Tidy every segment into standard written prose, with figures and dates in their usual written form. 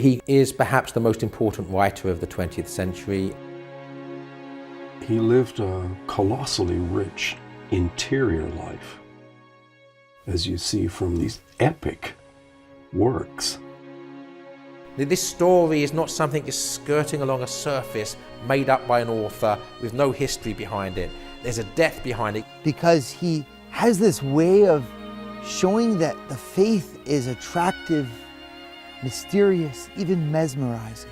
He is perhaps the most important writer of the 20th century. He lived a colossally rich interior life, as you see from these epic works. This story is not something just skirting along a surface made up by an author with no history behind it. There's a depth behind it. Because he has this way of showing that the faith is attractive, mysterious, even mesmerizing.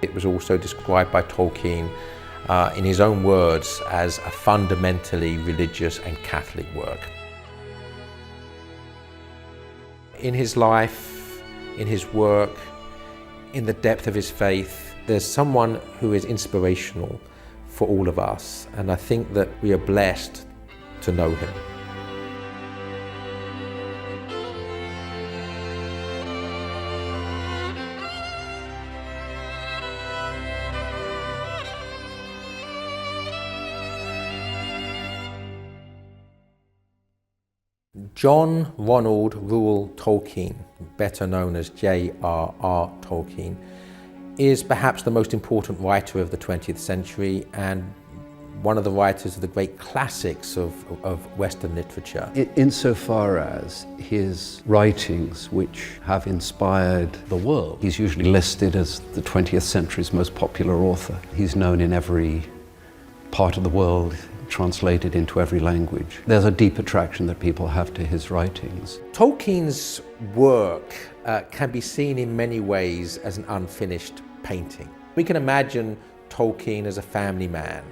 It was also described by Tolkien in his own words as a fundamentally religious and Catholic work. In his life, in his work, in the depth of his faith, there's someone who is inspirational for all of us, and I think that we are blessed to know him. John Ronald Reuel Tolkien, better known as J.R.R. Tolkien, is perhaps the most important writer of the 20th century and one of the writers of the great classics of Western literature. Insofar as his writings, which have inspired the world, he's usually listed as the 20th century's most popular author. He's known in every part of the world, translated into every language. There's a deep attraction that people have to his writings. Tolkien's work can be seen in many ways as an unfinished painting. We can imagine Tolkien as a family man,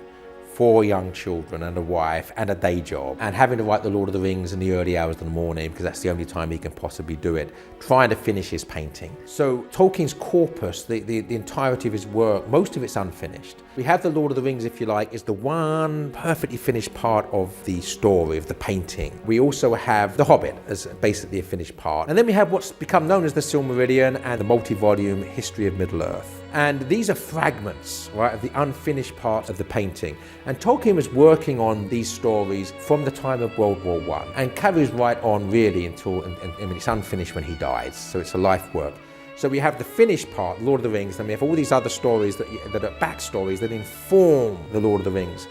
4 young children and a wife and a day job, and having to write The Lord of the Rings in the early hours of the morning because that's the only time he can possibly do it, trying to finish his painting. So Tolkien's corpus, the entirety of his work, most of it's unfinished. We have The Lord of the Rings, if you like, is the one perfectly finished part of the story, of the painting. We also have The Hobbit as basically a finished part. And then we have what's become known as the Silmarillion and the multi-volume History of Middle-earth. And these are fragments, right, of the unfinished part of the painting. And Tolkien was working on these stories from the time of World War I and carries right on really until, it's unfinished when he dies, so it's a life work. So we have the finished part, Lord of the Rings, then we have all these other stories that are backstories that inform the Lord of the Rings.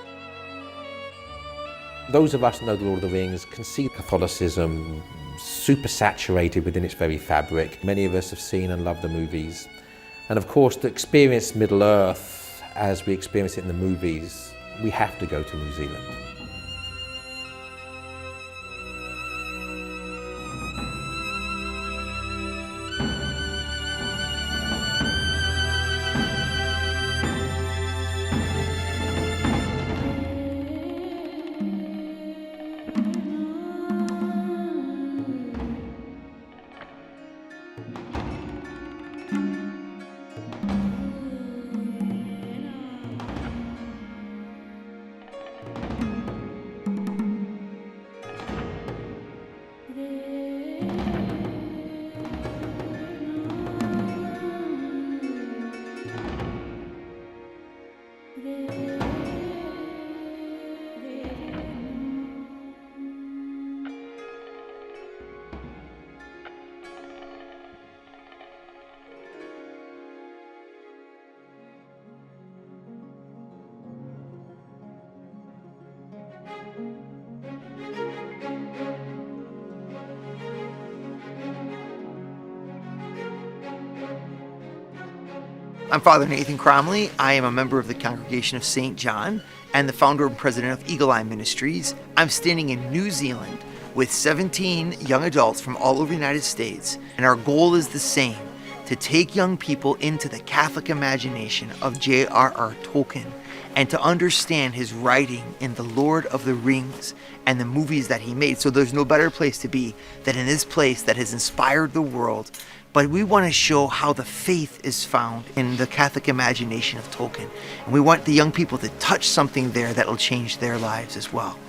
Those of us who know the Lord of the Rings can see Catholicism super saturated within its very fabric. Many of us have seen and loved the movies. And of course, to experience Middle-earth as we experience it in the movies, we have to go to New Zealand. I'm Father Nathan Cromly. I am a member of the Congregation of St. John and the founder and president of Eagle Eye Ministries. I'm standing in New Zealand with 17 young adults from all over the United States, and our goal is the same, to take young people into the Catholic imagination of J.R.R. Tolkien and to understand his writing in The Lord of the Rings and the movies that he made. So there's no better place to be than in this place that has inspired the world. But we want to show how the faith is found in the Catholic imagination of Tolkien. And we want the young people to touch something there that will change their lives as well.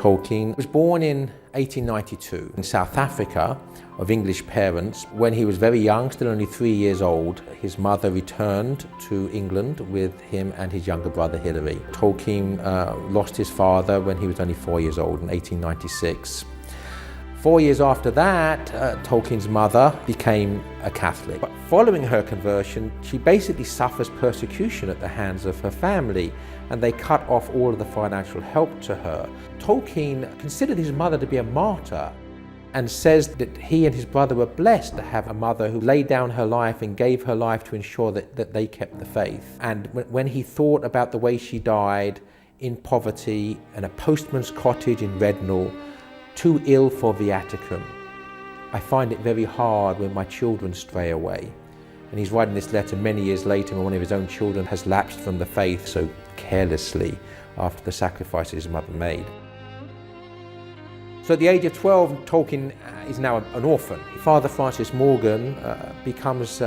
Tolkien was born in 1892 in South Africa of English parents. When he was very young, still only 3 years old, his mother returned to England with him and his younger brother Hilary. Tolkien lost his father when he was only 4 years old in 1896. 4 years after that, Tolkien's mother became a Catholic. But following her conversion, she basically suffers persecution at the hands of her family, and they cut off all of the financial help to her. Tolkien considered his mother to be a martyr and says that he and his brother were blessed to have a mother who laid down her life and gave her life to ensure that they kept the faith. And when he thought about the way she died in poverty in a postman's cottage in Rednall, too ill for viaticum, I find it very hard when my children stray away. And he's writing this letter many years later when one of his own children has lapsed from the faith so carelessly after the sacrifices his mother made. So at the age of 12, Tolkien is now an orphan. Father Francis Morgan becomes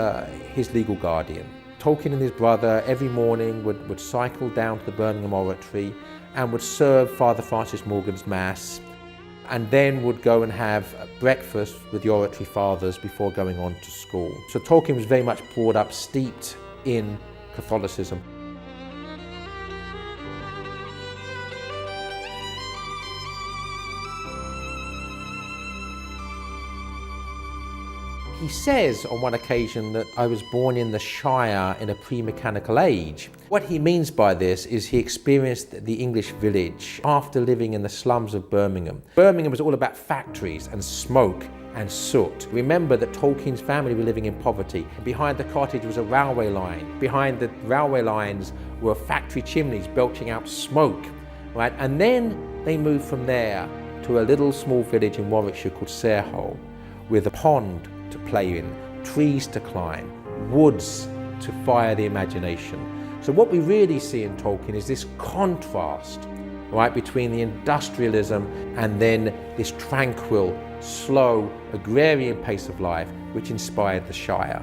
his legal guardian. Tolkien and his brother every morning would cycle down to the Birmingham Oratory and would serve Father Francis Morgan's Mass, and then would go and have breakfast with the Oratory Fathers before going on to school. So Tolkien was very much brought up steeped in Catholicism. He says on one occasion that I was born in the Shire in a pre-mechanical age. What he means by this is he experienced the English village after living in the slums of Birmingham. Birmingham was all about factories and smoke and soot. Remember that Tolkien's family were living in poverty. Behind the cottage was a railway line. Behind the railway lines were factory chimneys belching out smoke, right? And then they moved from there to a little small village in Warwickshire called Sarehole, with a pond to play in, trees to climb, woods to fire the imagination. So what we really see in Tolkien is this contrast, right, between the industrialism and then this tranquil, slow, agrarian pace of life which inspired the Shire.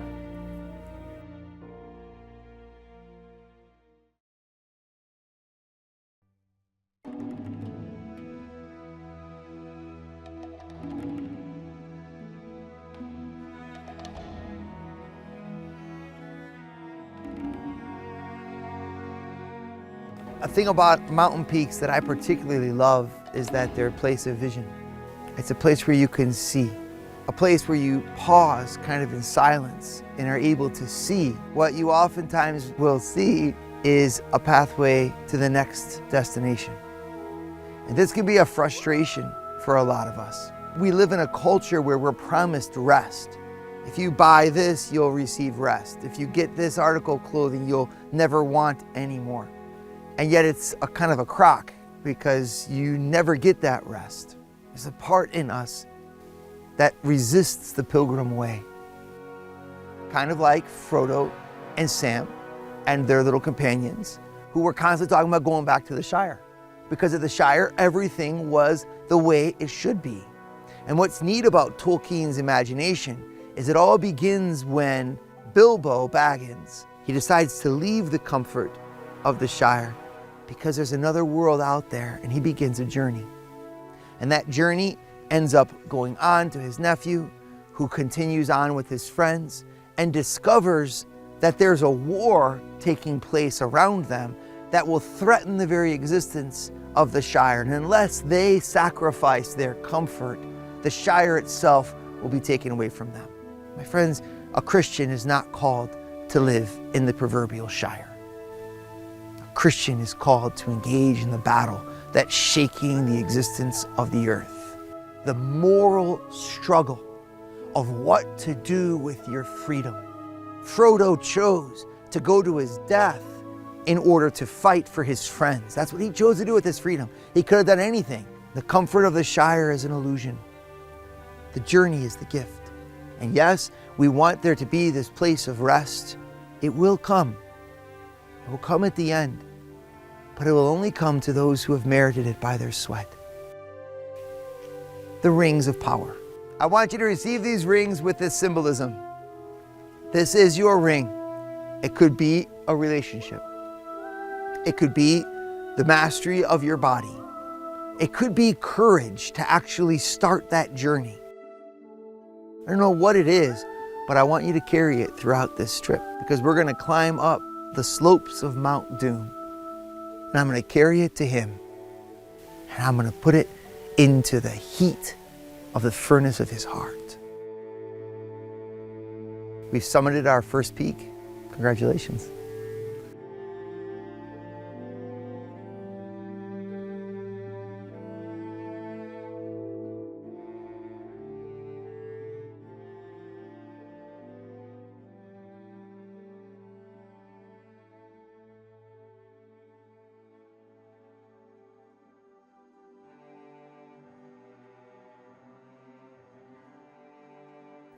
A thing about mountain peaks that I particularly love is that they're a place of vision. It's a place where you can see, a place where you pause kind of in silence and are able to see. What you oftentimes will see is a pathway to the next destination. And this can be a frustration for a lot of us. We live in a culture where we're promised rest. If you buy this, you'll receive rest. If you get this article of clothing, you'll never want any more. And yet it's a kind of a crock because you never get that rest. There's a part in us that resists the pilgrim way. Kind of like Frodo and Sam and their little companions who were constantly talking about going back to the Shire. Because at the Shire, everything was the way it should be. And what's neat about Tolkien's imagination is it all begins when Bilbo Baggins, he decides to leave the comfort of the Shire because there's another world out there, and he begins a journey. And that journey ends up going on to his nephew, who continues on with his friends and discovers that there's a war taking place around them that will threaten the very existence of the Shire. And unless they sacrifice their comfort, the Shire itself will be taken away from them. My friends, a Christian is not called to live in the proverbial Shire. Christian is called to engage in the battle that's shaking the existence of the earth. The moral struggle of what to do with your freedom. Frodo chose to go to his death in order to fight for his friends. That's what he chose to do with his freedom. He could have done anything. The comfort of the Shire is an illusion. The journey is the gift. And yes, we want there to be this place of rest. It will come. It will come at the end, but it will only come to those who have merited it by their sweat. The rings of power. I want you to receive these rings with this symbolism. This is your ring. It could be a relationship. It could be the mastery of your body. It could be courage to actually start that journey. I don't know what it is, but I want you to carry it throughout this trip, because we're going to climb up the slopes of Mount Doom, and I'm going to carry it to him, and I'm going to put it into the heat of the furnace of his heart. We've summited our first peak. Congratulations.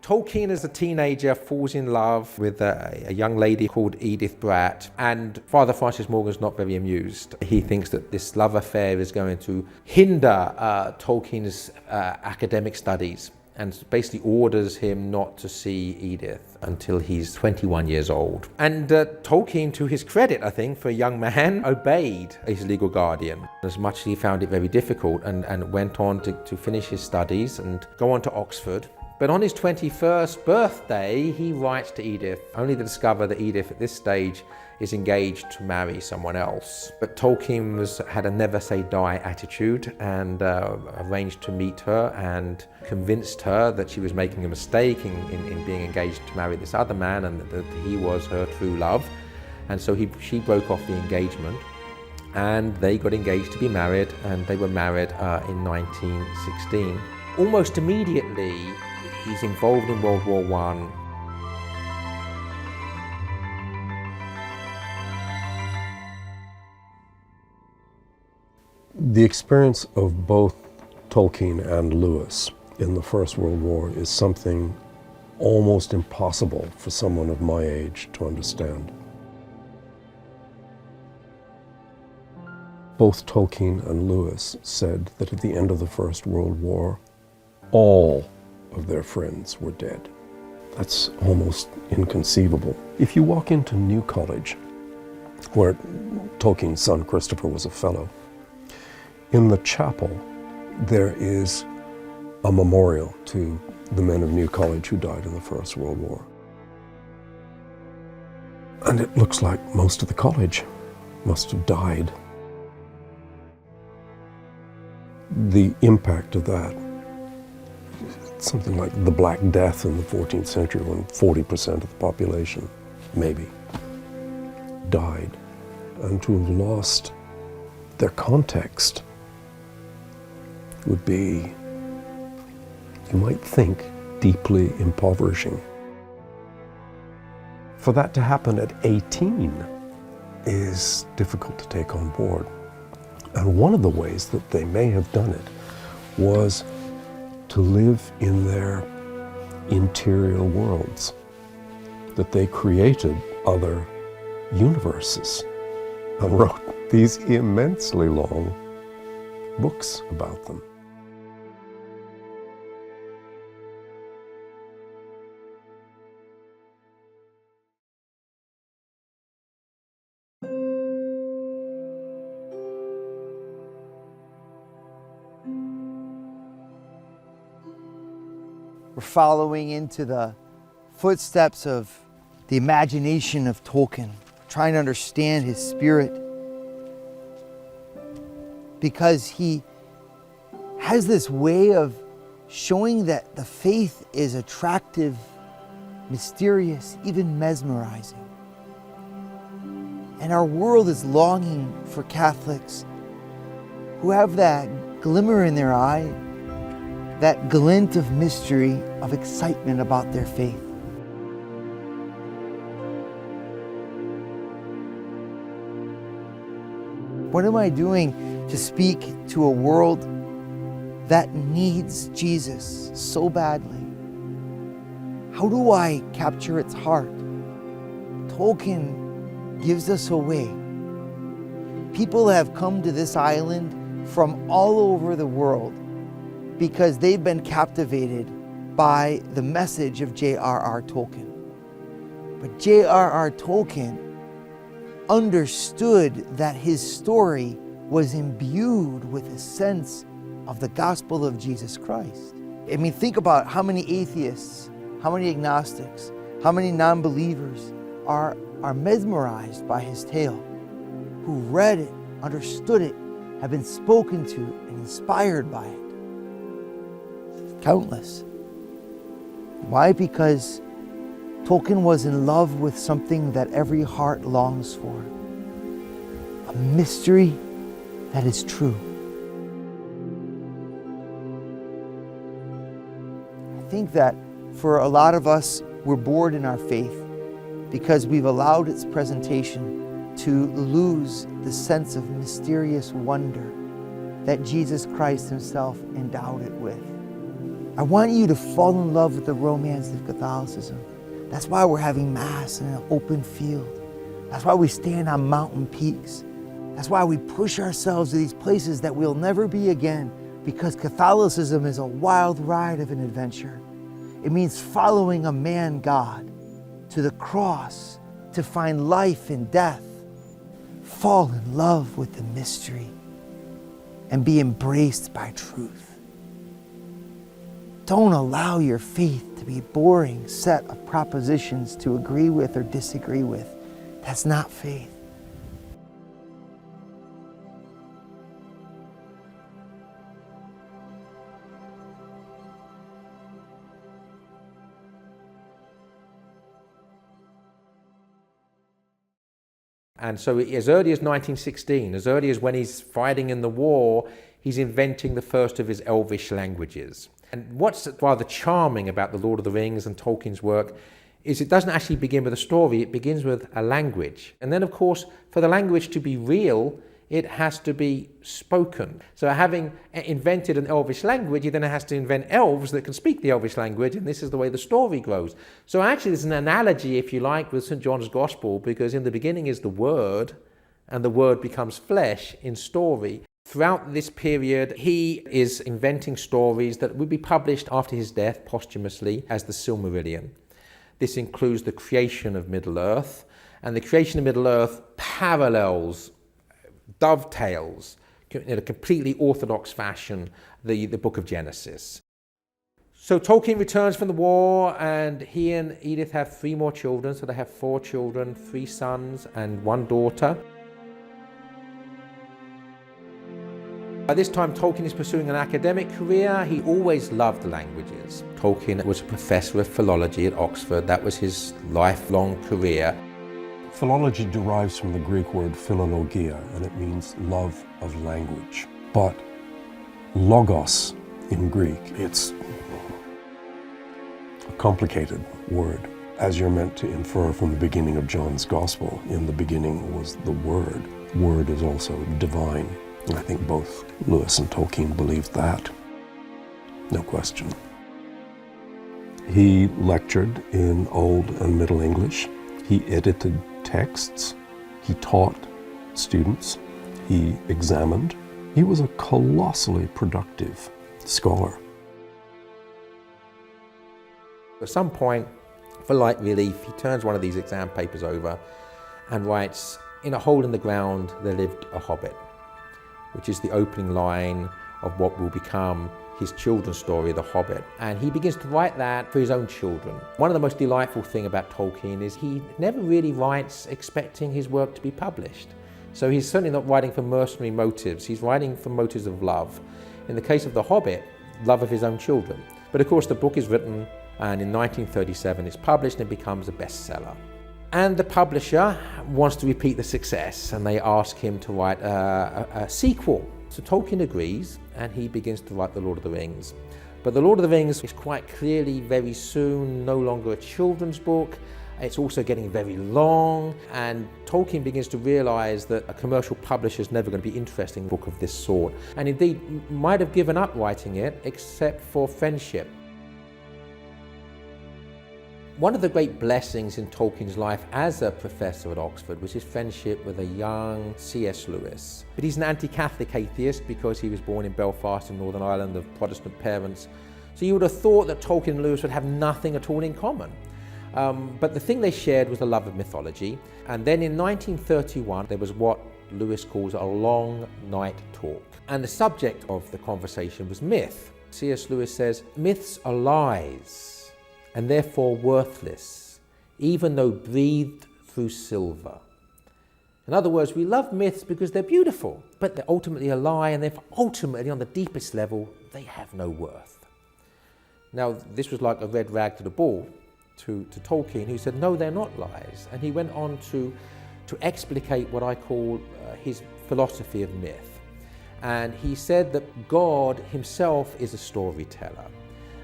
Tolkien, as a teenager, falls in love with a young lady called Edith Bratt, and Father Francis Morgan's not very amused. He thinks that this love affair is going to hinder Tolkien's academic studies, and basically orders him not to see Edith until he's 21 years old. And Tolkien, to his credit, I think, for a young man, obeyed his legal guardian, as much as he found it very difficult, and went on to finish his studies and go on to Oxford. But on his 21st birthday, he writes to Edith, only to discover that Edith at this stage is engaged to marry someone else. But Tolkien had a never say die attitude, and arranged to meet her and convinced her that she was making a mistake in being engaged to marry this other man, and that he was her true love. And so she broke off the engagement, and they got engaged to be married, and they were married in 1916. Almost immediately, he's involved in World War I. The experience of both Tolkien and Lewis in the First World War is something almost impossible for someone of my age to understand. Both Tolkien and Lewis said that at the end of the First World War, all of their friends were dead. That's almost inconceivable. If you walk into New College, where Tolkien's son Christopher was a fellow, in the chapel there is a memorial to the men of New College who died in the First World War. And it looks like most of the college must have died. The impact of that, something like the Black Death in the 14th century, when 40% of the population, maybe, died. And to have lost their context would be, you might think, deeply impoverishing. For that to happen at 18 is difficult to take on board. And one of the ways that they may have done it was to live in their interior worlds, that they created other universes and wrote these immensely long books about them. We're following into the footsteps of the imagination of Tolkien, trying to understand his spirit, because he has this way of showing that the faith is attractive, mysterious, even mesmerizing. And our world is longing for Catholics who have that glimmer in their eye, that glint of mystery, of excitement about their faith. What am I doing to speak to a world that needs Jesus so badly? How do I capture its heart? Tolkien gives us a way. People have come to this island from all over the world because they've been captivated by the message of J.R.R. Tolkien. But J.R.R. Tolkien understood that his story was imbued with a sense of the gospel of Jesus Christ. I mean, think about how many atheists, how many agnostics, how many non-believers are mesmerized by his tale, who read it, understood it, have been spoken to and inspired by it. Countless. Why? Because Tolkien was in love with something that every heart longs for. A mystery that is true. I think that for a lot of us, we're bored in our faith because we've allowed its presentation to lose the sense of mysterious wonder that Jesus Christ himself endowed it with. I want you to fall in love with the romance of Catholicism. That's why we're having Mass in an open field. That's why we stand on mountain peaks. That's why we push ourselves to these places that we'll never be again, because Catholicism is a wild ride of an adventure. It means following a man God to the cross to find life in death. Fall in love with the mystery and be embraced by truth. Don't allow your faith to be a boring set of propositions to agree with or disagree with. That's not faith. And so as early as 1916, as early as when he's fighting in the war, he's inventing the first of his Elvish languages. And what's rather charming about The Lord of the Rings and Tolkien's work is it doesn't actually begin with a story, it begins with a language. And then, of course, for the language to be real, it has to be spoken. So having invented an Elvish language, he then has to invent elves that can speak the Elvish language, and this is the way the story grows. So actually there's an analogy, if you like, with St. John's Gospel, because in the beginning is the Word, and the Word becomes flesh in story. Throughout this period, he is inventing stories that would be published after his death posthumously as the Silmarillion. This includes the creation of Middle-earth, and the creation of Middle-earth parallels, dovetails, in a completely orthodox fashion, the book of Genesis. So Tolkien returns from the war, and he and Edith have 3 more children, so they have 4 children, 3 sons and 1 daughter. By this time, Tolkien is pursuing an academic career. He always loved languages. Tolkien was a professor of philology at Oxford. That was his lifelong career. Philology derives from the Greek word philologia, and it means love of language. But logos in Greek, it's a complicated word, as you're meant to infer from the beginning of John's Gospel. In the beginning was the Word. Word is also divine. And I think both Lewis and Tolkien believed that. No question. He lectured in Old and Middle English. He edited texts. He taught students. He examined. He was a colossally productive scholar. At some point, for light relief, he turns one of these exam papers over and writes, "In a hole in the ground there lived a hobbit," which is the opening line of what will become his children's story, The Hobbit. And he begins to write that for his own children. One of the most delightful things about Tolkien is he never really writes expecting his work to be published. So he's certainly not writing for mercenary motives, he's writing for motives of love. In the case of The Hobbit, love of his own children. But of course the book is written, and in 1937 it's published and it becomes a bestseller. And the publisher wants to repeat the success, and they ask him to write a sequel. So Tolkien agrees, and he begins to write The Lord of the Rings. But The Lord of the Rings is quite clearly very soon no longer a children's book. It's also getting very long, and Tolkien begins to realize that a commercial publisher is never going to be interested in a book of this sort. And indeed might have given up writing it, except for friendship. One of the great blessings in Tolkien's life as a professor at Oxford was his friendship with a young C.S. Lewis. But he's an anti-Catholic atheist because he was born in Belfast in Northern Ireland of Protestant parents. So you would have thought that Tolkien and Lewis would have nothing at all in common. But the thing they shared was the love of mythology. And then in 1931, there was what Lewis calls a long night talk. And the subject of the conversation was myth. C.S. Lewis says, myths are lies and therefore worthless, even though breathed through silver. In other words, we love myths because they're beautiful, but they're ultimately a lie, and therefore ultimately on the deepest level, they have no worth. Now, this was like a red rag to the bull to Tolkien, who said, no, they're not lies. And he went on to explicate what I call his philosophy of myth. And he said that God himself is a storyteller,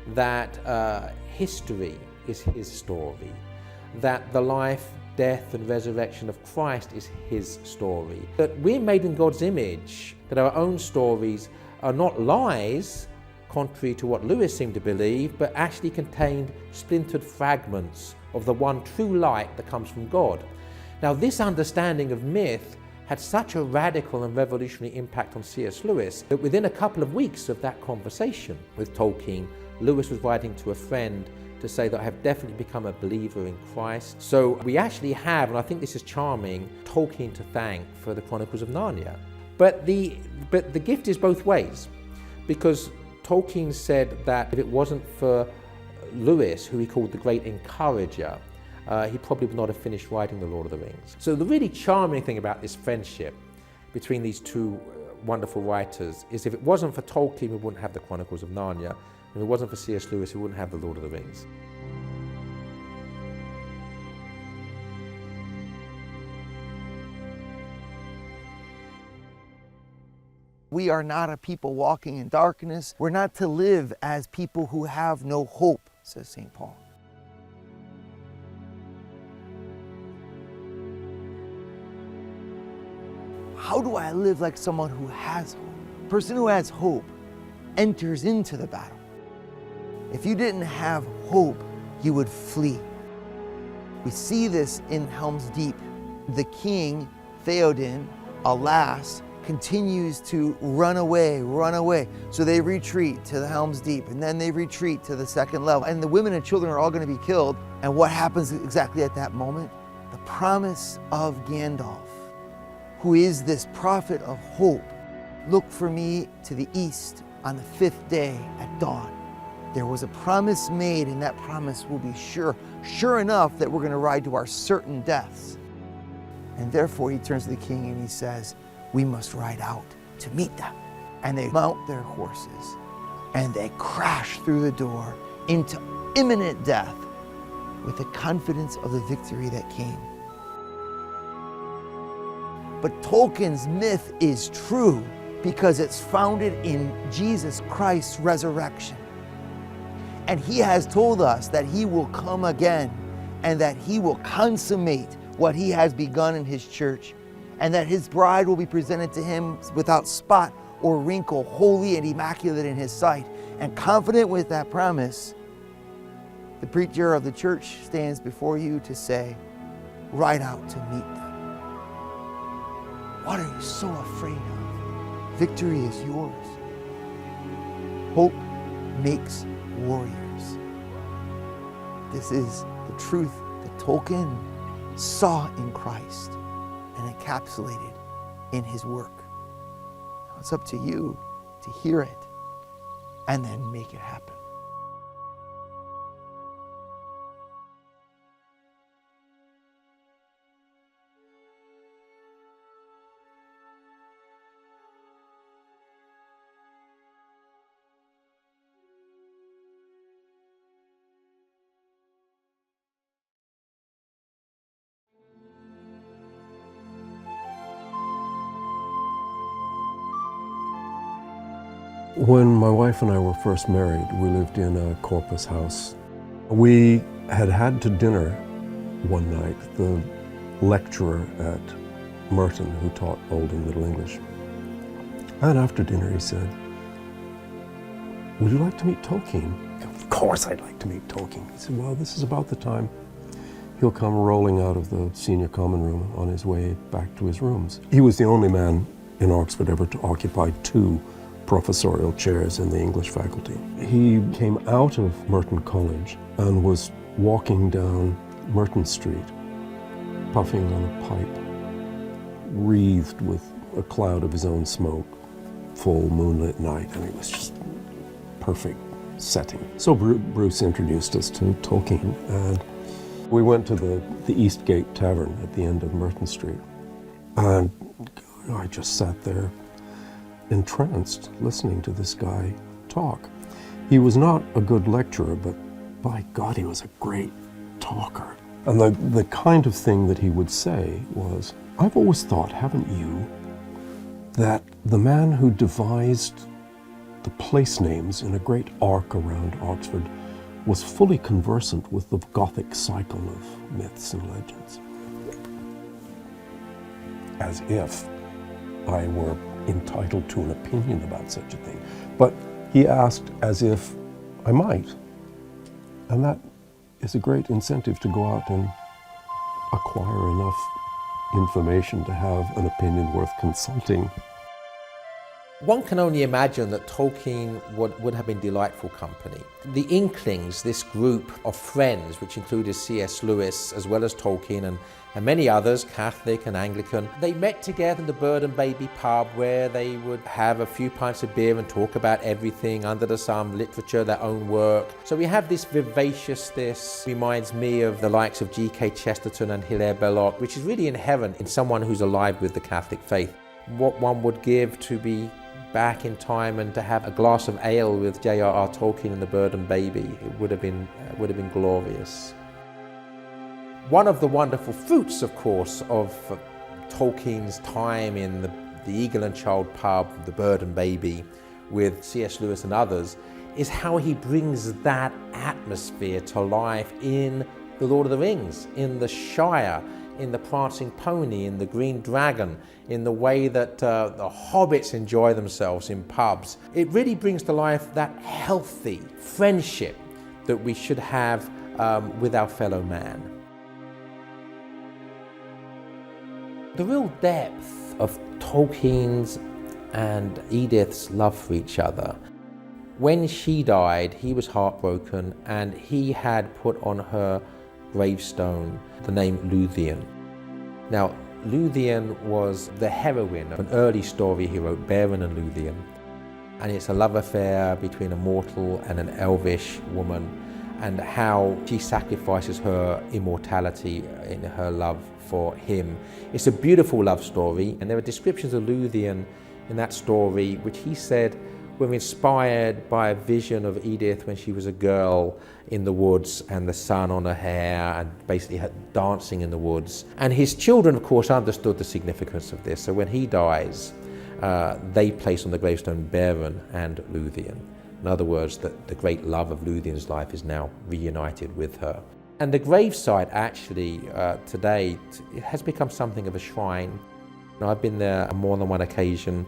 that history is his story, that the life, death and resurrection of Christ is his story, that we're made in God's image, that our own stories are not lies, contrary to what Lewis seemed to believe, but actually contained splintered fragments of the one true light that comes from God. Now, this understanding of myth had such a radical and revolutionary impact on C.S. Lewis that within a couple of weeks of that conversation with Tolkien, Lewis was writing to a friend to say that I have definitely become a believer in Christ. So we actually have, and I think this is charming, Tolkien to thank for the Chronicles of Narnia. But the gift is both ways, because Tolkien said that if it wasn't for Lewis, who he called the great encourager, he probably would not have finished writing The Lord of the Rings. So the really charming thing about this friendship between these two wonderful writers is if it wasn't for Tolkien, we wouldn't have the Chronicles of Narnia. If it wasn't for C.S. Lewis, we wouldn't have The Lord of the Rings. We are not a people walking in darkness. We're not to live as people who have no hope, says St. Paul. How do I live like someone who has hope? A person who has hope enters into the battle. If you didn't have hope, you would flee. We see this in Helm's Deep. The king, Theoden, alas, continues to run away. So they retreat to the Helm's Deep, and then they retreat to the second level. And the women and children are all going to be killed. And what happens exactly at that moment? The promise of Gandalf, who is this prophet of hope. Look for me to the east on the 5th day at dawn. There was a promise made, and that promise will be sure enough that we're going to ride to our certain deaths. And therefore he turns to the king and he says, we must ride out to meet them. And they mount their horses and they crash through the door into imminent death with the confidence of the victory that came. But Tolkien's myth is true because it's founded in Jesus Christ's resurrection. And he has told us that he will come again and that he will consummate what he has begun in his church, and that his bride will be presented to him without spot or wrinkle, holy and immaculate in his sight. And confident with that promise, the preacher of the church stands before you to say, ride out to meet them. What are you so afraid of? Victory is yours. Hope makes warriors. This is the truth that Tolkien saw in Christ and encapsulated in his work. Now it's up to you to hear it and then make it happen. When my wife and I were first married, we lived in a Corpus house. We had to dinner one night, the lecturer at Merton who taught Old and Middle English. And after dinner he said, would you like to meet Tolkien? Of course I'd like to meet Tolkien. He said, well, this is about the time he'll come rolling out of the senior common room on his way back to his rooms. He was the only man in Oxford ever to occupy 2 professorial chairs in the English faculty. He came out of Merton College and was walking down Merton Street, puffing on a pipe, wreathed with a cloud of his own smoke, full moonlit night, and it was just perfect setting. So Bruce introduced us to Tolkien, and we went to the Eastgate Tavern at the end of Merton Street. And I just sat there entranced listening to this guy talk. He was not a good lecturer, but by God, he was a great talker. And the kind of thing that he would say was, I've always thought, haven't you, that the man who devised the place names in a great arc around Oxford was fully conversant with the Gothic cycle of myths and legends. As if I were entitled to an opinion about such a thing. But he asked as if I might. And that is a great incentive to go out and acquire enough information to have an opinion worth consulting. One can only imagine that Tolkien would have been delightful company. The Inklings, this group of friends, which included C.S. Lewis as well as Tolkien and many others, Catholic and Anglican, they met together in the Bird and Baby pub where they would have a few pints of beer and talk about everything under the sun, literature, their own work. So we have this vivaciousness, reminds me of the likes of G.K. Chesterton and Hilaire Belloc, which is really inherent in someone who's alive with the Catholic faith. What one would give to be back in time and to have a glass of ale with J.R.R. Tolkien and the Bird and Baby, it would have been glorious. One of the wonderful fruits, of course, of Tolkien's time in the Eagle and Child pub, the Bird and Baby, with C.S. Lewis and others, is how he brings that atmosphere to life in The Lord of the Rings, in the Shire, in the Prancing Pony, in the Green Dragon, in the way that the hobbits enjoy themselves in pubs. It really brings to life that healthy friendship that we should have with our fellow man. The real depth of Tolkien's and Edith's love for each other. When she died, he was heartbroken, and he had put on her gravestone the name Luthien. Now, Luthien was the heroine of an early story he wrote, Beren and Luthien, and it's a love affair between a mortal and an elvish woman, and how she sacrifices her immortality in her love for him. It's a beautiful love story, and there are descriptions of Luthien in that story which he said were inspired by a vision of Edith when she was a girl in the woods and the sun on her hair and basically her dancing in the woods. And his children, of course, understood the significance of this. So when he dies, they place on the gravestone Beren and Luthien. In other words, that the great love of Luthien's life is now reunited with her. And the gravesite actually today it has become something of a shrine. I've been there on more than one occasion,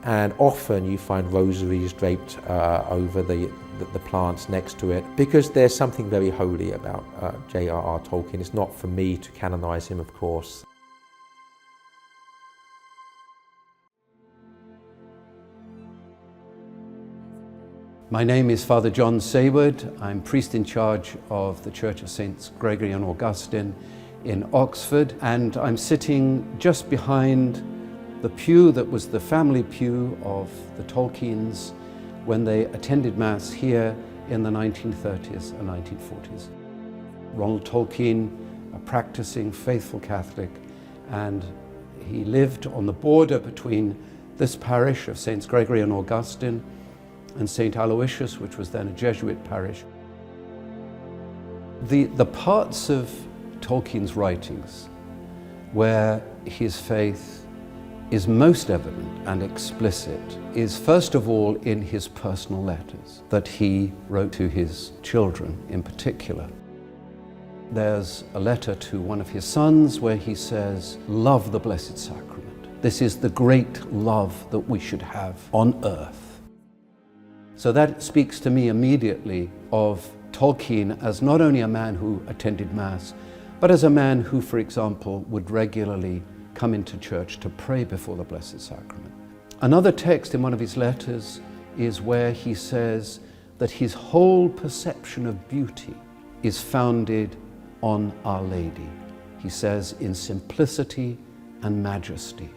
and often you find rosaries draped over the plants next to it, because there's something very holy about J.R.R. Tolkien. It's not for me to canonize him, of course. My name is Father John Sayward. I'm priest in charge of the Church of Saints Gregory and Augustine in Oxford, and I'm sitting just behind the pew that was the family pew of the Tolkiens when they attended Mass here in the 1930s and 1940s. Ronald Tolkien, a practicing faithful Catholic, and he lived on the border between this parish of Saints Gregory and Augustine and St. Aloysius, which was then a Jesuit parish. The parts of Tolkien's writings where his faith is most evident and explicit is first of all in his personal letters that he wrote to his children in particular. There's a letter to one of his sons where he says, "Love the Blessed Sacrament. This is the great love that we should have on earth." So that speaks to me immediately of Tolkien as not only a man who attended Mass, but as a man who, for example, would regularly come into church to pray before the Blessed Sacrament. Another text in one of his letters is where he says that his whole perception of beauty is founded on Our Lady. He says, in simplicity and majesty.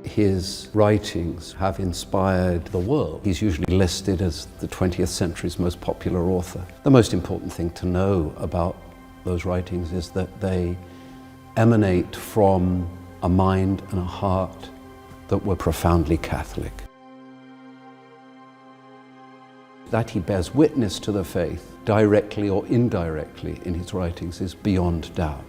His writings have inspired the world. He's usually listed as the 20th century's most popular author. The most important thing to know about those writings is that they emanate from a mind and a heart that were profoundly Catholic. That he bears witness to the faith, directly or indirectly, in his writings is beyond doubt.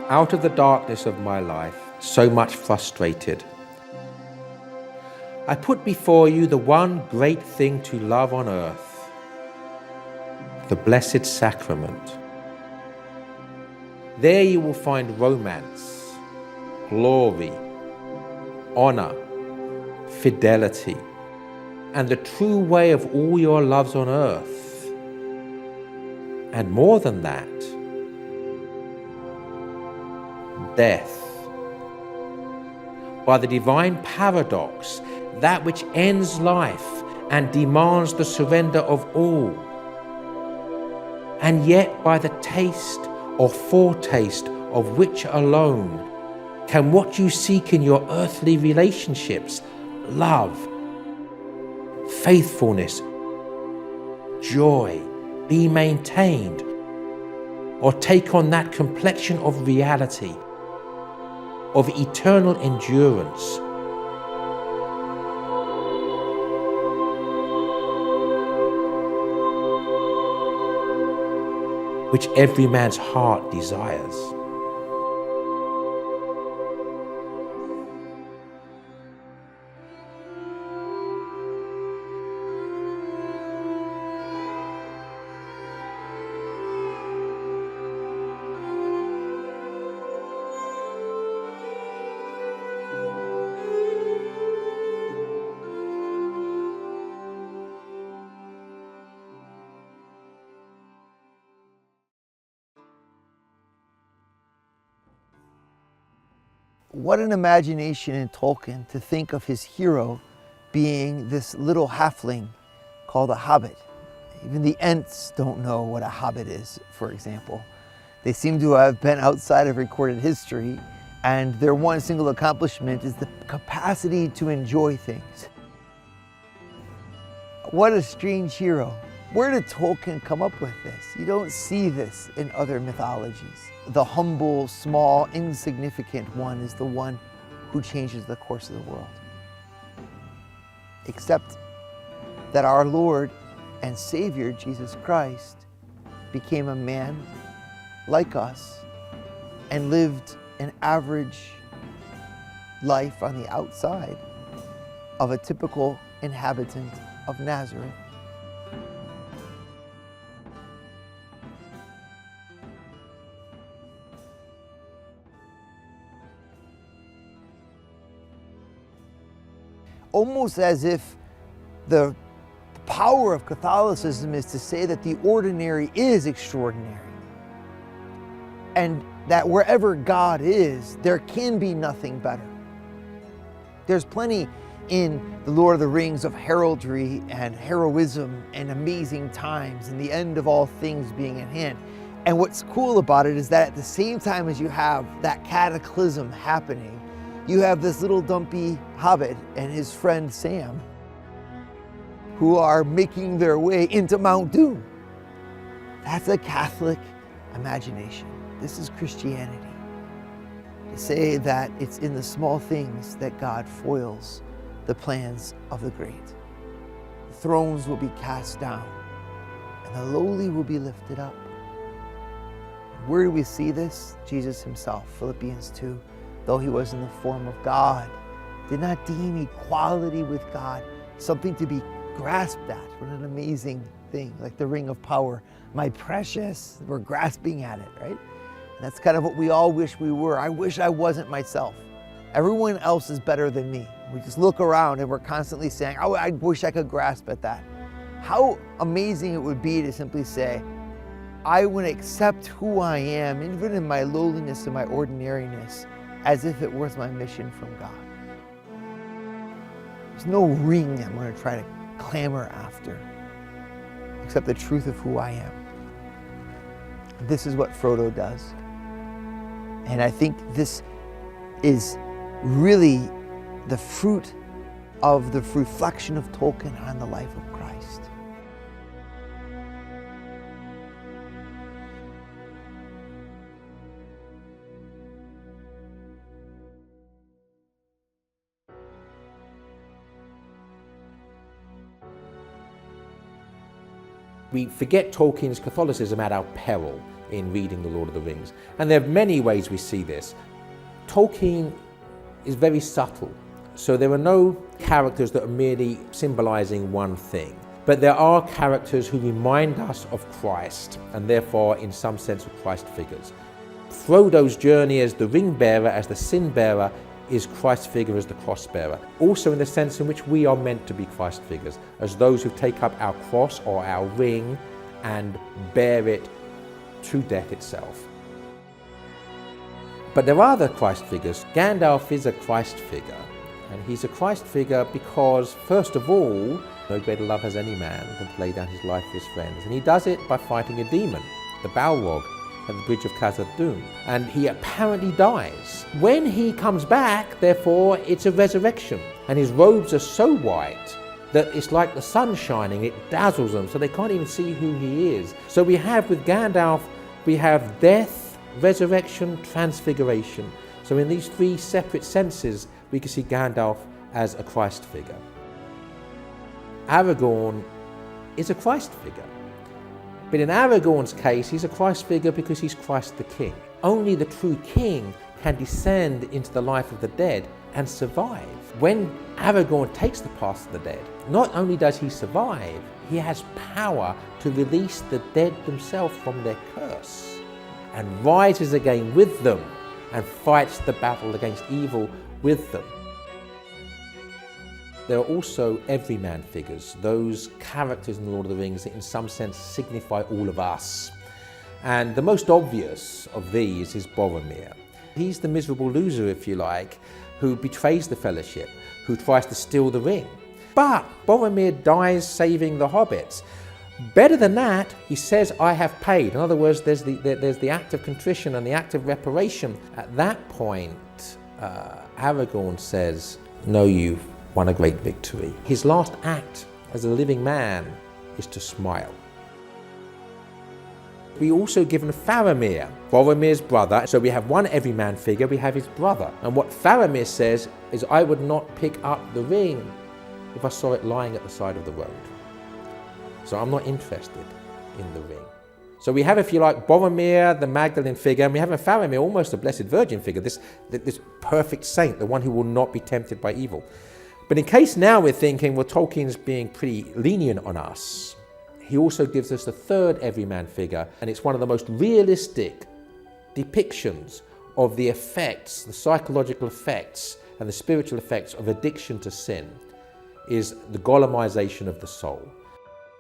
Out of the darkness of my life, so much frustrated, I put before you the one great thing to love on earth, the Blessed Sacrament. There you will find romance, glory, honor, fidelity, and the true way of all your loves on earth. And more than that, death. By the divine paradox, that which ends life and demands the surrender of all. And yet by the taste or foretaste of which alone can what you seek in your earthly relationships, love, faithfulness, joy, be maintained, or take on that complexion of reality, of eternal endurance. Which every man's heart desires. What an imagination in Tolkien to think of his hero being this little halfling called a hobbit. Even the Ents don't know what a hobbit is, for example. They seem to have been outside of recorded history, and their one single accomplishment is the capacity to enjoy things. What a strange hero. Where did Tolkien come up with this? You don't see this in other mythologies. The humble, small, insignificant one is the one who changes the course of the world. Except that our Lord and Savior, Jesus Christ, became a man like us and lived an average life on the outside of a typical inhabitant of Nazareth. Almost as if the power of Catholicism is to say that the ordinary is extraordinary, and that wherever God is, there can be nothing better. There's plenty in The Lord of the Rings of heraldry and heroism and amazing times and the end of all things being at hand. And what's cool about it is that at the same time as you have that cataclysm happening, you have this little dumpy hobbit and his friend Sam who are making their way into Mount Doom. That's a Catholic imagination. This is Christianity. To say that it's in the small things that God foils the plans of the great. The thrones will be cast down, and the lowly will be lifted up. Where do we see this? Jesus himself, Philippians 2, though he was in the form of God, did not deem equality with God something to be grasped at. What an amazing thing, like the ring of power. My precious, we're grasping at it, right? And that's kind of what we all wish we were. I wish I wasn't myself. Everyone else is better than me. We just look around and we're constantly saying, oh, I wish I could grasp at that. How amazing it would be to simply say, I would accept who I am, even in my lowliness and my ordinariness, as if it was my mission from God. There's no ring I'm going to try to clamor after, except the truth of who I am. This is what Frodo does. And I think this is really the fruit of the reflection of Tolkien on the life of Christ. We forget Tolkien's Catholicism at our peril in reading The Lord of the Rings. And there are many ways we see this. Tolkien is very subtle. So there are no characters that are merely symbolizing one thing. But there are characters who remind us of Christ, and therefore, in some sense, of Christ figures. Frodo's journey as the ring bearer, as the sin bearer, is Christ's figure as the cross bearer. Also in the sense in which we are meant to be Christ figures, as those who take up our cross or our ring and bear it to death itself. But there are other Christ figures. Gandalf is a Christ figure, and he's a Christ figure because, first of all, no greater love has any man than to lay down his life for his friends. And he does it by fighting a demon, the Balrog, at the bridge of Khazad-dûm, and he apparently dies. When he comes back, therefore, it's a resurrection, and his robes are so white that it's like the sun shining, it dazzles them, so they can't even see who he is. So we have with Gandalf, we have death, resurrection, transfiguration. So in these three separate senses, we can see Gandalf as a Christ figure. Aragorn is a Christ figure. But in Aragorn's case, he's a Christ figure because he's Christ the King. Only the true King can descend into the life of the dead and survive. When Aragorn takes the path of the dead, not only does he survive, he has power to release the dead themselves from their curse and rises again with them and fights the battle against evil with them. There are also everyman figures, those characters in The Lord of the Rings that in some sense signify all of us. And the most obvious of these is Boromir. He's the miserable loser, if you like, who betrays the Fellowship, who tries to steal the ring. But Boromir dies saving the hobbits. Better than that, he says, I have paid. In other words, there's the act of contrition and the act of reparation. At that point, Aragorn says, no, you've won a great victory. His last act as a living man is to smile. We also given Faramir, Boromir's brother. So we have one everyman figure, we have his brother. And what Faramir says is, I would not pick up the ring if I saw it lying at the side of the road. So I'm not interested in the ring. So we have, if you like, Boromir, the Magdalene figure, and we have in Faramir almost a Blessed Virgin figure, this perfect saint, the one who will not be tempted by evil. But in case now we're thinking, well, Tolkien's being pretty lenient on us, he also gives us the third everyman figure, and it's one of the most realistic depictions of the effects, the psychological effects and the spiritual effects of addiction to sin, is the Gollumization of the soul.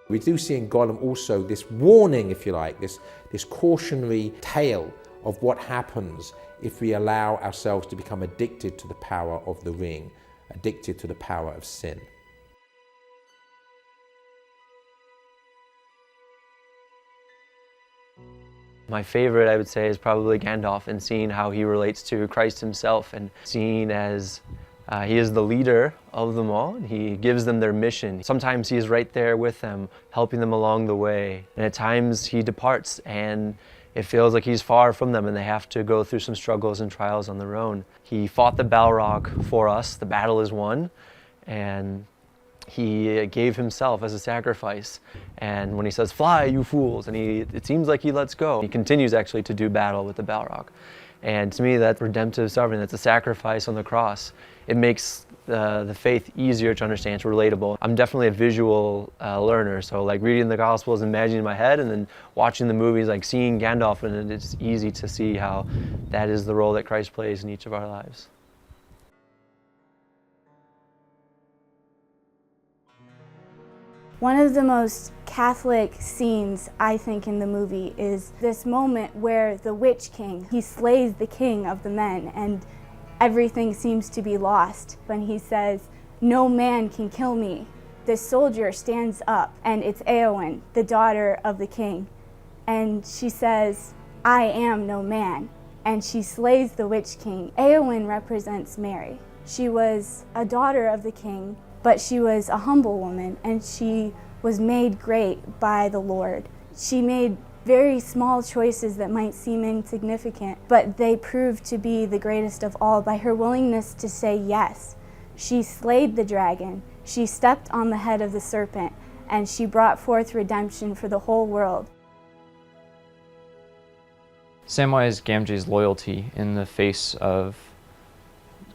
We do see in Gollum also this warning, if you like, this cautionary tale of what happens if we allow ourselves to become addicted to the power of the ring, addicted to the power of sin. My favorite, I would say, is probably Gandalf, and seeing how he relates to Christ himself, and seeing as he is the leader of them all, and he gives them their mission. Sometimes he is right there with them, helping them along the way. And at times he departs and it feels like he's far from them and they have to go through some struggles and trials on their own. He fought the Balrog for us, the battle is won, and He gave himself as a sacrifice. And when he says, "Fly, you fools," and it seems like he lets go. He continues actually to do battle with the Balrog. And to me, that's redemptive suffering. That's a sacrifice on the cross. It makes the faith easier to understand. It's relatable. I'm definitely a visual learner, so like reading the Gospels, imagining in my head, and then watching the movies, like seeing Gandalf, and it's easy to see how that is the role that Christ plays in each of our lives. One of the most Catholic scenes, I think, in the movie is this moment where the Witch King, he slays the king of the men, and everything seems to be lost. When he says, "No man can kill me," this soldier stands up, and it's Eowyn, the daughter of the king, and she says, "I am no man," and she slays the Witch King. Eowyn represents Mary. She was a daughter of the king, but she was a humble woman, and she was made great by the Lord. She made very small choices that might seem insignificant, but they proved to be the greatest of all by her willingness to say yes. She slayed the dragon, she stepped on the head of the serpent, and she brought forth redemption for the whole world. Samwise Gamgee's loyalty in the face of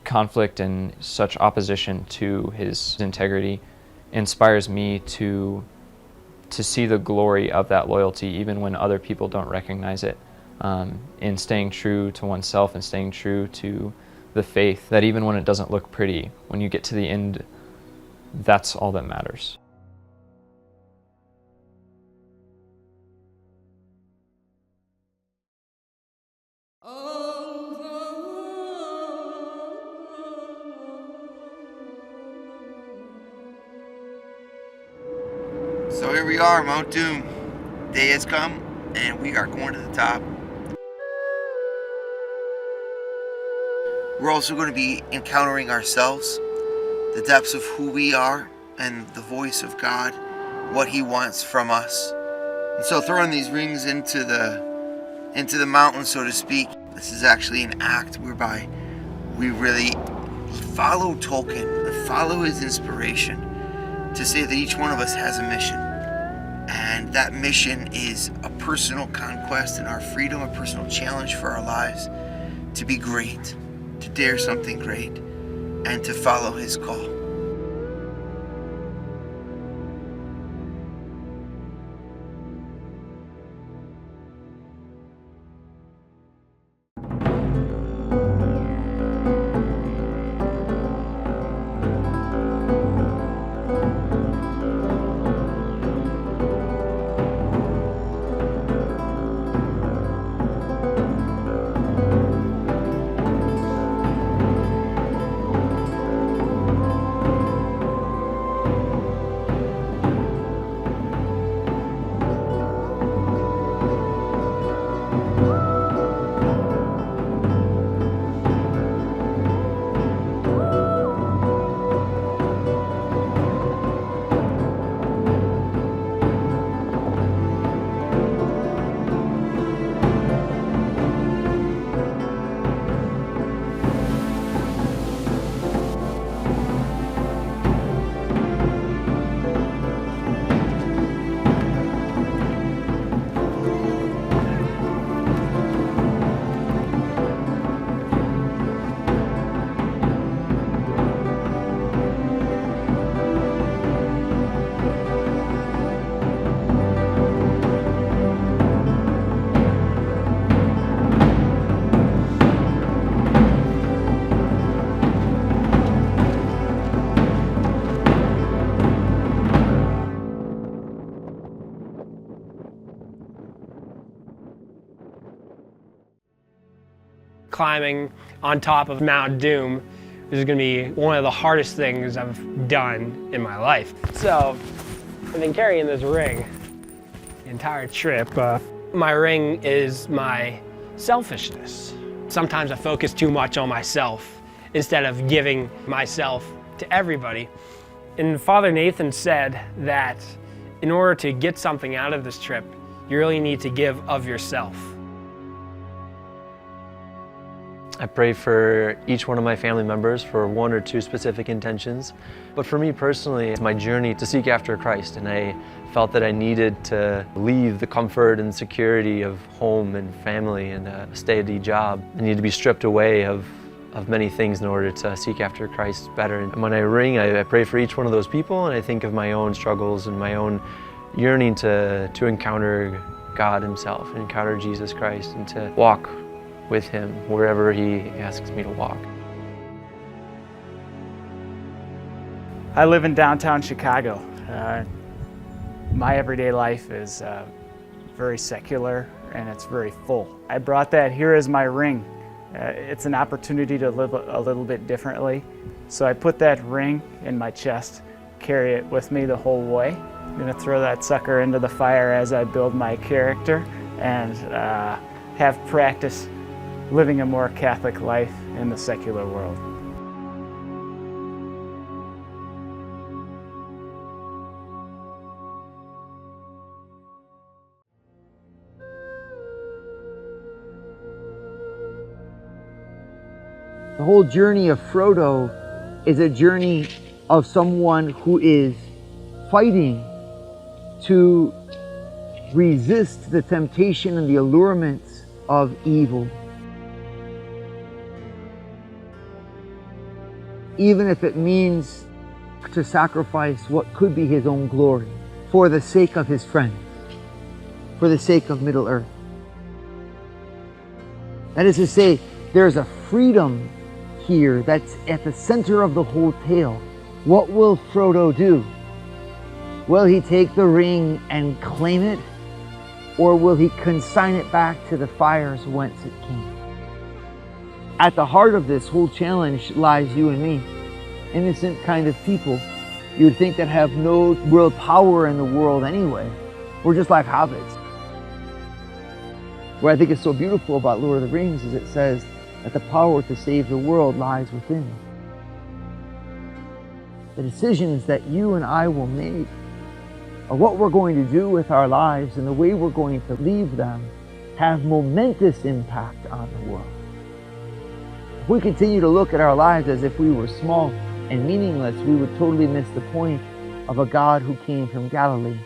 conflict and such opposition to his integrity inspires me to see the glory of that loyalty even when other people don't recognize it, in staying true to oneself and staying true to the faith, that even when it doesn't look pretty, when you get to the end, that's all that matters. So here we are, Mount Doom. Day has come, and we are going to the top. We're also going to be encountering ourselves, the depths of who we are, and the voice of God, what He wants from us. And so throwing these rings into the mountain, so to speak, this is actually an act whereby we really follow Tolkien and follow his inspiration to say that each one of us has a mission. And that mission is a personal conquest and our freedom, a personal challenge for our lives to be great, to dare something great, and to follow his call. Climbing on top of Mount Doom is going to be one of the hardest things I've done in my life. So I've been carrying this ring the entire trip. My ring is my selfishness. Sometimes I focus too much on myself instead of giving myself to everybody. And Father Nathan said that in order to get something out of this trip, you really need to give of yourself. I pray for each one of my family members for one or two specific intentions. But for me personally, it's my journey to seek after Christ, and I felt that I needed to leave the comfort and security of home and family and a steady job. I need to be stripped away of many things in order to seek after Christ better. And when I ring, I pray for each one of those people, and I think of my own struggles and my own yearning to encounter God Himself, and encounter Jesus Christ, and to walk with Him wherever He asks me to walk. I live in downtown Chicago. My everyday life is very secular and it's very full. I brought that here as my ring. It's an opportunity to live a little bit differently. So I put that ring in my chest, carry it with me the whole way. I'm gonna throw that sucker into the fire as I build my character and have practice living a more Catholic life in the secular world. The whole journey of Frodo is a journey of someone who is fighting to resist the temptation and the allurements of evil. Even if it means to sacrifice what could be his own glory for the sake of his friends, for the sake of Middle-earth. That is to say, there's a freedom here that's at the center of the whole tale. What will Frodo do? Will he take the ring and claim it? Or will he consign it back to the fires whence it came? At the heart of this whole challenge lies you and me, innocent kind of people you would think that have no real power in the world anyway. We're just like hobbits. What I think is so beautiful about Lord of the Rings is it says that the power to save the world lies within. The decisions that you and I will make of what we're going to do with our lives and the way we're going to leave them have momentous impact on the world. If we continue to look at our lives as if we were small and meaningless, we would totally miss the point of a God who came from Galilee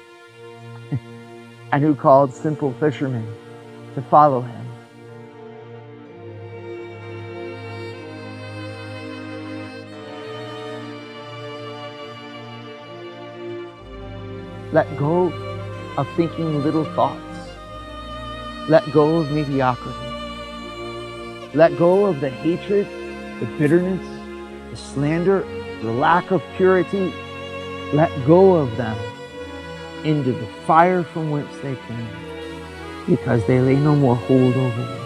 and who called simple fishermen to follow him. Let go of thinking little thoughts. Let go of mediocrity. Let go of the hatred, the bitterness, the slander, the lack of purity. Let go of them into the fire from whence they came, because they lay no more hold over you.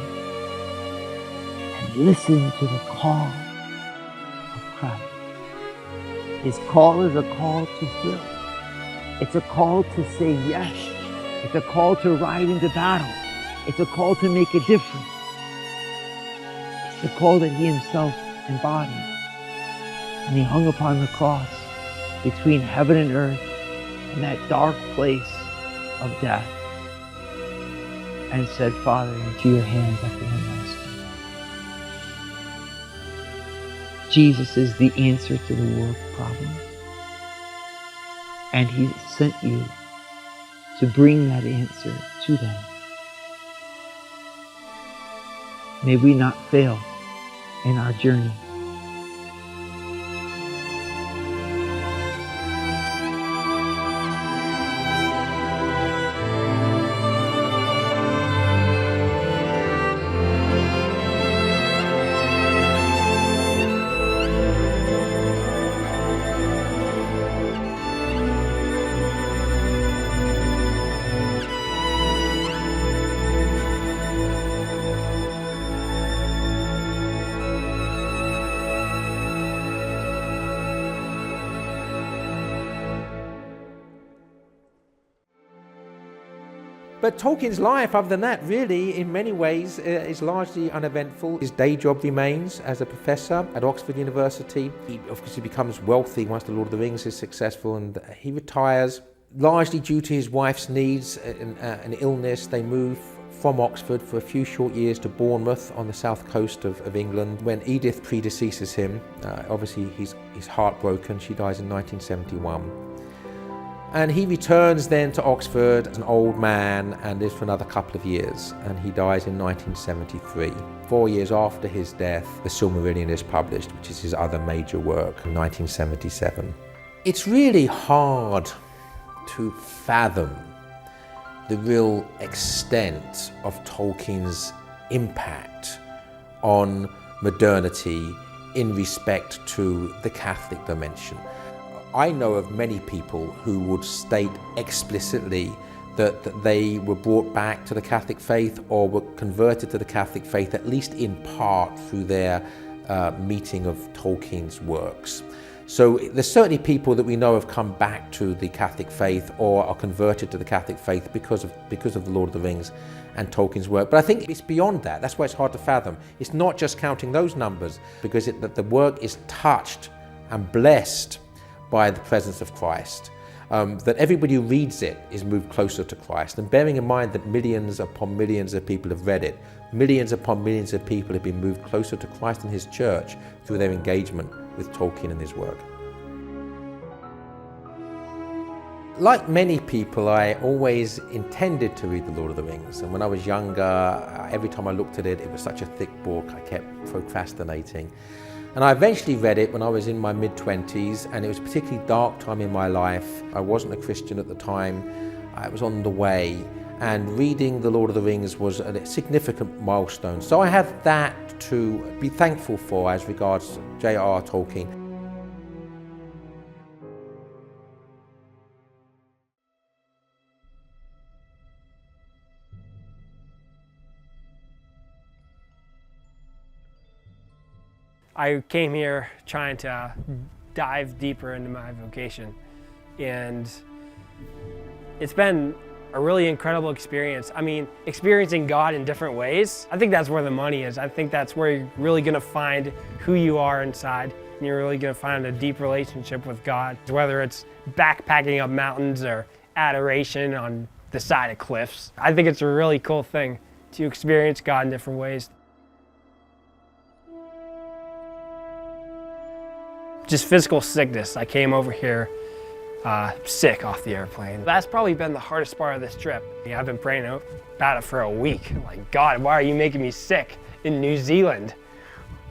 And listen to the call of Christ. His call is a call to heal. It's a call to say yes. It's a call to ride into battle. It's a call to make a difference. It's the call that he himself embodied. And he hung upon the cross between heaven and earth in that dark place of death and said, Father, into your hands I commend my spirit. Jesus is the answer to the world's problems. And he sent you to bring that answer to them. May we not fail in our journey. But Tolkien's life, other than that, really, in many ways, is largely uneventful. His day job remains as a professor at Oxford University. He obviously becomes wealthy once The Lord of the Rings is successful, and he retires, largely due to his wife's needs and illness. They move from Oxford for a few short years to Bournemouth on the south coast of England. When Edith predeceases him, obviously he's heartbroken. She dies in 1971. And he returns then to Oxford as an old man and lives for another couple of years. And he dies in 1973. 4 years after his death, The Silmarillion is published, which is his other major work, in 1977. It's really hard to fathom the real extent of Tolkien's impact on modernity in respect to the Catholic dimension. I know of many people who would state explicitly that they were brought back to the Catholic faith or were converted to the Catholic faith, at least in part through their meeting of Tolkien's works. So there's certainly people that we know have come back to the Catholic faith or are converted to the Catholic faith because of The Lord of the Rings and Tolkien's work. But I think it's beyond that. That's why it's hard to fathom. It's not just counting those numbers, because the work is touched and blessed by the presence of Christ. That everybody who reads it is moved closer to Christ. And bearing in mind that millions upon millions of people have read it, millions upon millions of people have been moved closer to Christ and his church through their engagement with Tolkien and his work. Like many people, I always intended to read The Lord of the Rings. And when I was younger, every time I looked at it, it was such a thick book, I kept procrastinating. And I eventually read it when I was in my mid-20s, and it was a particularly dark time in my life. I wasn't a Christian at the time, I was on the way, and reading The Lord of the Rings was a significant milestone. So I have that to be thankful for as regards J.R.R. Tolkien. I came here trying to dive deeper into my vocation, and it's been a really incredible experience. I mean, experiencing God in different ways, I think that's where the money is. I think that's where you're really gonna find who you are inside, and you're really gonna find a deep relationship with God, whether it's backpacking up mountains or adoration on the side of cliffs. I think it's a really cool thing to experience God in different ways. Just physical sickness. I came over here sick off the airplane. That's probably been the hardest part of this trip. I've been praying about it for a week. Like, God, why are you making me sick in New Zealand?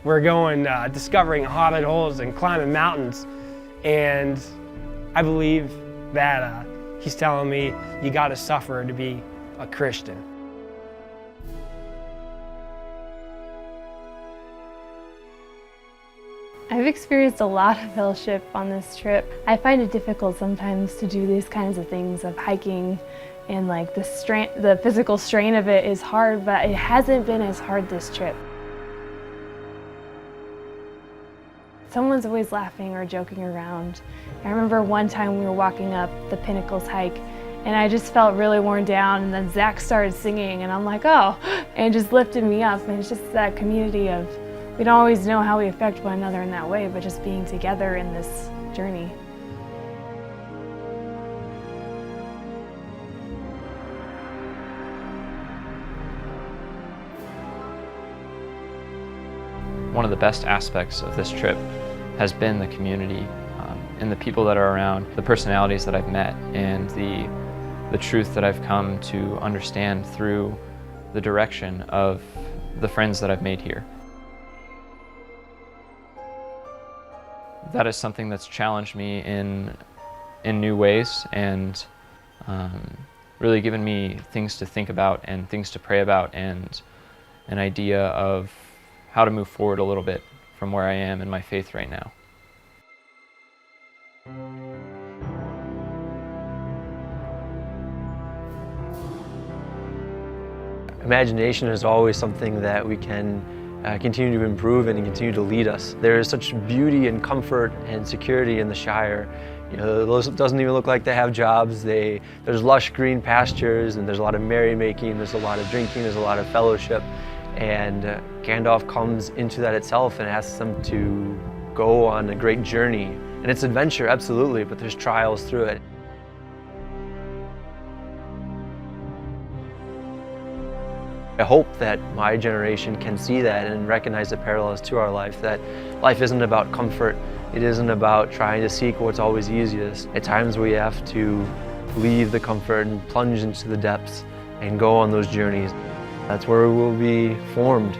We're going discovering hobbit holes and climbing mountains. And I believe that he's telling me, you gotta suffer to be a Christian. I've experienced a lot of fellowship on this trip. I find it difficult sometimes to do these kinds of things of hiking, and like the physical strain of it is hard, but it hasn't been as hard this trip. Someone's always laughing or joking around. I remember one time we were walking up the Pinnacles hike, and I just felt really worn down, and then Zach started singing, and I'm like, oh, and it just lifted me up. And it's just that community of, we don't always know how we affect one another in that way, but just being together in this journey. One of the best aspects of this trip has been the community and the people that are around, the personalities that I've met, and the truth that I've come to understand through the direction of the friends that I've made here. That is something that's challenged me in new ways, and really given me things to think about and things to pray about, and an idea of how to move forward a little bit from where I am in my faith right now. Imagination is always something that we can continue to improve and continue to lead us. There is such beauty and comfort and security in the Shire. You know, it doesn't even look like they have jobs. There's lush green pastures, and there's a lot of merrymaking, there's a lot of drinking, there's a lot of fellowship. And Gandalf comes into that itself and asks them to go on a great journey. And it's adventure, absolutely, but there's trials through it. I hope that my generation can see that and recognize the parallels to our life, that life isn't about comfort. It isn't about trying to seek what's always easiest. At times we have to leave the comfort and plunge into the depths and go on those journeys. That's where we will be formed.